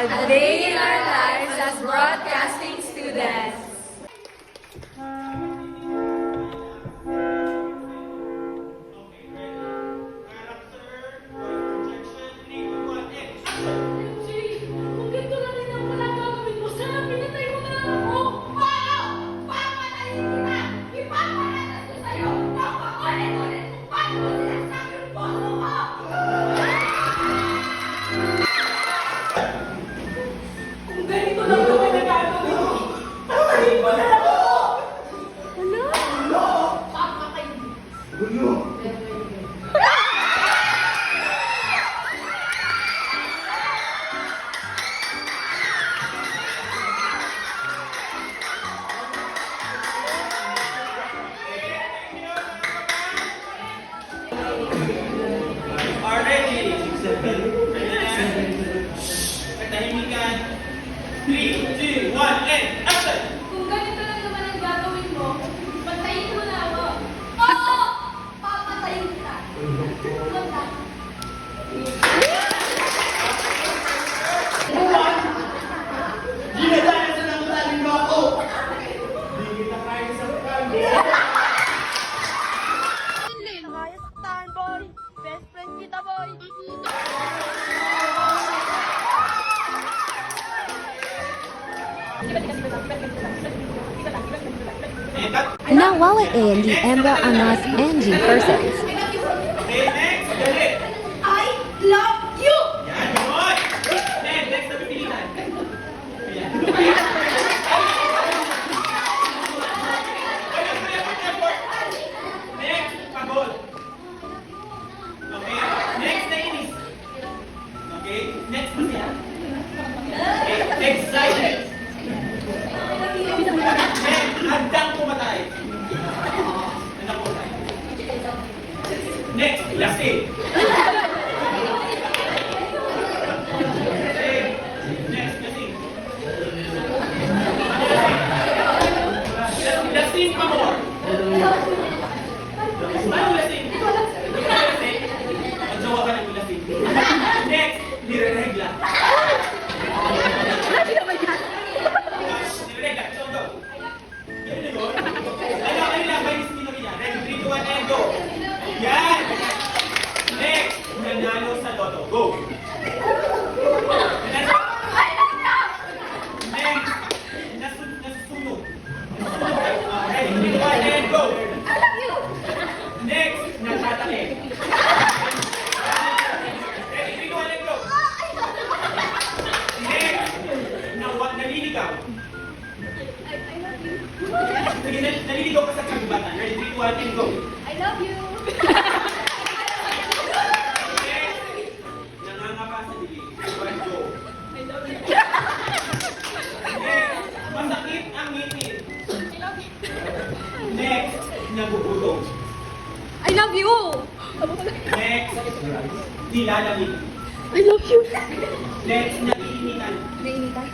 A day in our lives as broadcasting students. Katahimikan. 3, 2, 1, and action! Kung ganito lang naman ang gagawin mo, patayin mo na ako. Oo! Papatayin kita. Ganda. Ginadaan sa nangutaling mo ako! Di kita kaya sa kanya. Hayastan, boy. Best friend kita, boy. Nawala A and D Embra Anas Angie persons. Okay, next, dali. I love you! Yan, yun! Next na pipilitan. Ayan. Next, pagod. Okay, next na inis. Okay, next masaya. Okay, excited. Next, handang pumatay. Handang pumatay. Next, lasing. Next, lasing. Lasing pa more. Ano lasing? Lasing? Magjawa ka ng lasing. Next, nireregla. Nireregla, so go. Yan na yun. Ano lang, may isipin namin yan. Ready, 3, 2, 1, and go. Yan! Next, nanalo sa loto. Go! Next, nasusunog. Ready, 3, 2, 1, and go! Next, nagtatake. Ready, 3, 2, 1, and go! Next, naliligaw. Sige, naliligaw ka sa kagubatan. Ready, 3, 2, 1, and go! I love you! Next, nangangapa sa dilim. 1, go! I love you! Next, masakit ang ngipin. I love you! Next, nagugutom. I love you! Next, nilalamig. I love you! Next, naiinitan. Nainita?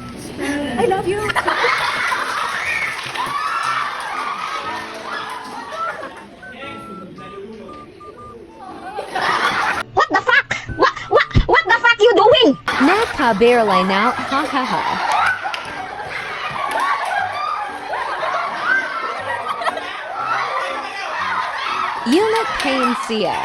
I love you! Next, nalulunod. What the fuck? What the fuck you doing? Naka barely now, ha ha ha. Unit Pain Sia.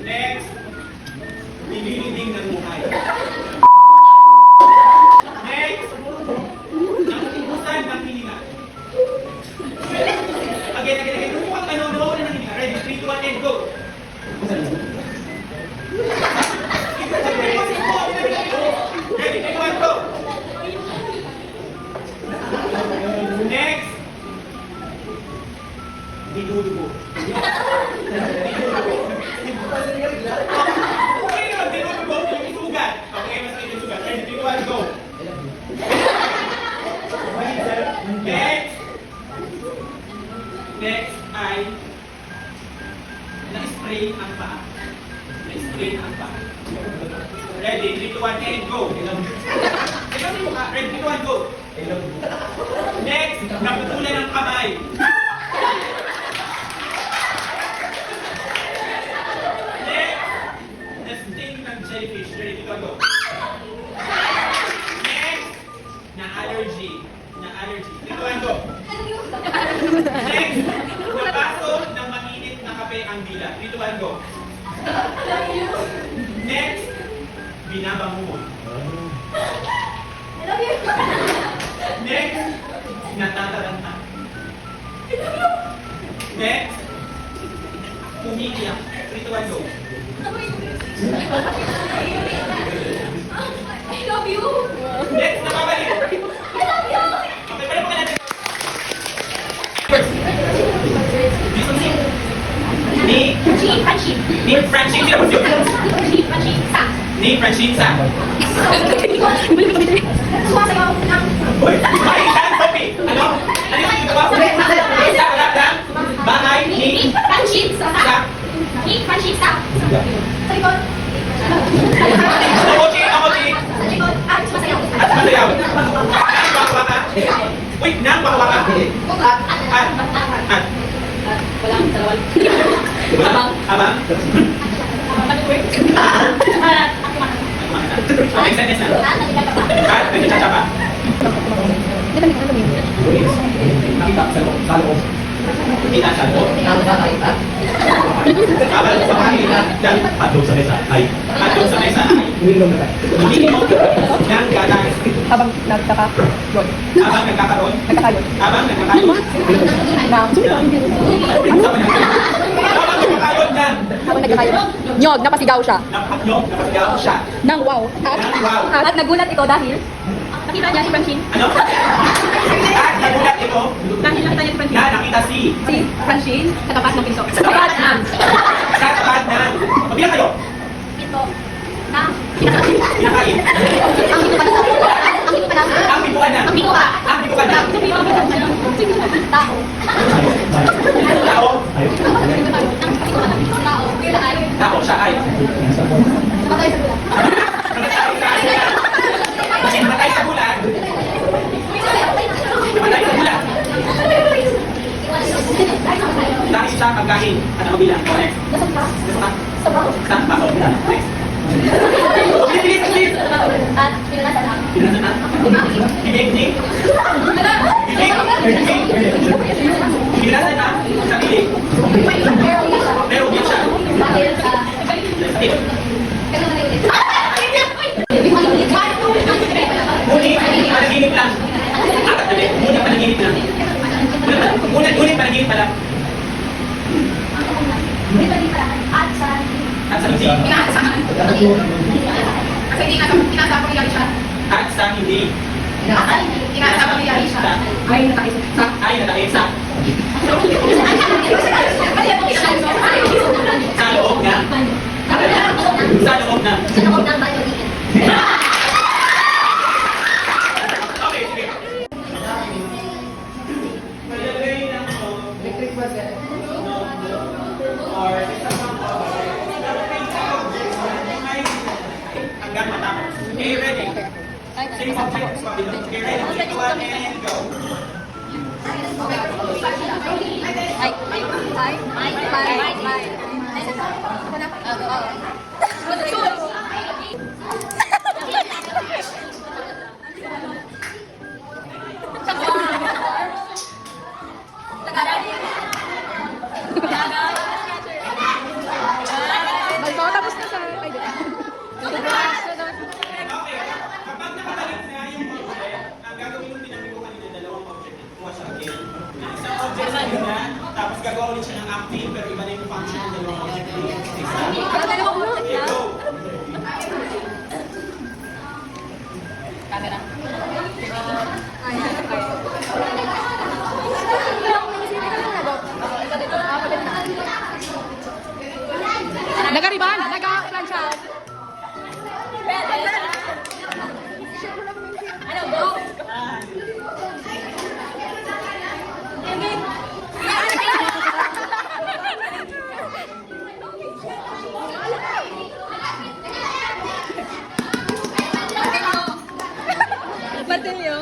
Next, nililibing ng buhay. Next, nauubusan ng hininga. Again. Kung ano, nawawala ng hininga. Ready, 3, 2, 1, and go. Ready, 3, 2, 1, go. Next, dinudugo. Okay naman, dinudugo yung sugat. Okay, masakit yung sugat. Ready, 3, 2, 1, go. Next ay na-spray ang paa. Na-spray ang paa. Ready, 3, 2, 1, and go. Tignan mo yung mukha. Ready, 3, 2, 1, go. Next, naputulan ang kamay. Next, nabaso ng mainit na kape ang dila. 3, 2, 1, go. Next, binabangungon. I love you. Next, natataranta. Next, umiiyak. 3, 2, 1, go. I love you. Next, nakabalik. I love you. Okay, balik mo ka natin. First, ni Panchi. ni Francine, sino ba siya? Panchi. Sa. Ni Francine sa. Sumasayaw ng... Uy, ay, Dan, Sophie. Ano? Ano yung ito ba? Sa harap ng bahay ni Panchi. Sa. sa. Ni Panchi. Sa. Sa likod. Ako, Chi. Sa likod. At sumasayaw. At masayaw. Nang bakbaka. Wait, nang bakbaka. At. Walang dalawal. Abang. Okay, sentence na. At, nagtsatsa pa. Kita sa loob. Abang sa bahay. Dan, Atong sa mesa ay atong sa mesa. uminom na tayo. Hindi mo nang gagawin. Habang nagkakaroon. Abang nagkakaroon. Nagkakaroon. Abang nagkakaroon. Na, Abang nagkakaroon ng habang nagkakaroon. Nyog, napasigaw siya. napaklog, napasigaw siya. Nang wow. Wow. At nagulat ito dahil nakita niya si Francine. Ano? At nagulat ito Dahil nakita niya si Francine. na nakita si Si Francine sa tapat ng pinto. Sa tapat ng. sa tapat na mabilang kayo. Ito. Na. Kinakain. Pinakain. Ang pinto pa na. Ang pinto pa na. Ang bibukan na. Ang pinto pa. Ang bibukan na. Tao. Tao. Tao. Tao siya ay. Patay sa gulat. Kasi namatay sa bulan. Namatay sa bulan. Dahil sa pagkain. Ano ang bilang? Next. Sa bako. Next. Bilis, bilis. At pinanasan ang. Pinasa na. Bibig ni. Pinasa na. Sa bilig. Pero hindi siya. Dahil sa. Sakit. Ngunit, panaginip lang. Ngunit, panaginip lang. Ngunit, panaginip pa lang. At sa. At sa hindi. Kasi hindi kinasa ko niya siya. At sa hindi. Kinasa ko niya siya. Ay, nakaisip. Ay, natakin sa. Sa loob na. Sa loob na. Sa loob ng bayo din. Okay, sige. Palagay ng or hanggang matapos. Okay, ready? Same object. Okay, ready? 3, 2, 1, and go. Tapos na sa... Ay, di. Okay, kapag nakabalik na yung object, ang gagawin yung pinamig ko kanina, dalawang object. Kuha siya again. Isang object na yun na, tapos gagawa ulit siya ng active, pero iba na yung function ng dalawang object. Okay, go. Nagariban! Nagka-plancha! Ano, go? Batilyo.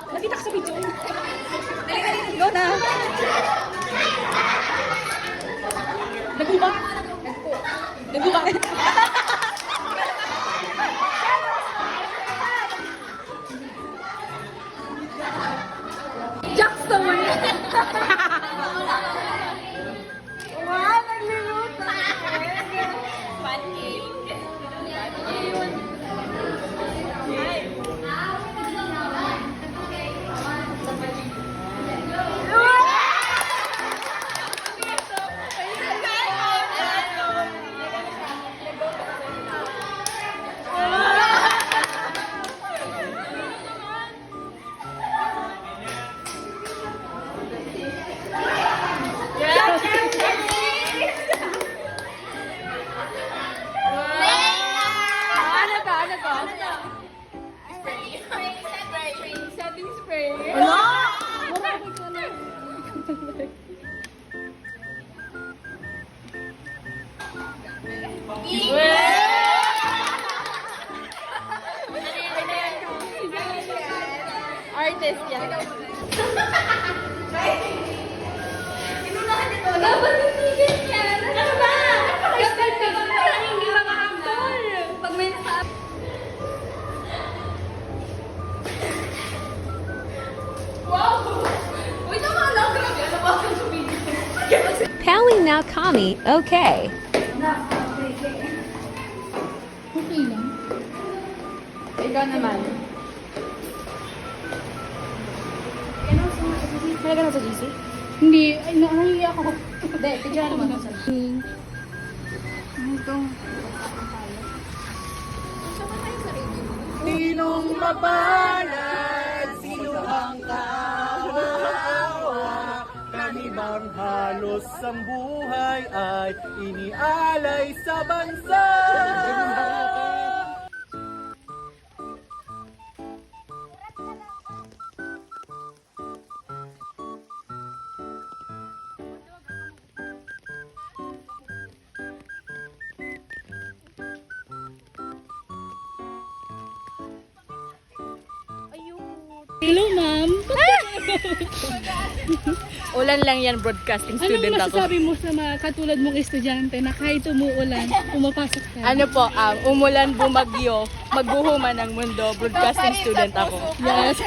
Nakita ka sa video. Go na. Nagubak. Nagubak. Artist yan. Dapat titigil yan. Ano ba? Kapag ka ba parang hindi mga actor? Pag may nasa... Wow! Uy, tama lang. Grabe. Ano ba ang video? Pally now Kami, okay. Okay lang. Ikaw naman. Talaga na sa GC? Hindi. Ay, nahihiya ako. Hindi, tigyan naman ako sa... Sinong mapalad? Sino ang kawawa? Kami bang halos ang buhay ay inialay sa bansa? Hello, ma'am. Ulan lang yan, broadcasting student Anong ako. masasabi mo sa mga katulad mong estudyante na kahit umuulan, pumapasok ka? Ano po, umulan, bumagyo, magbuhuman ng mundo, broadcasting student ako. Yes.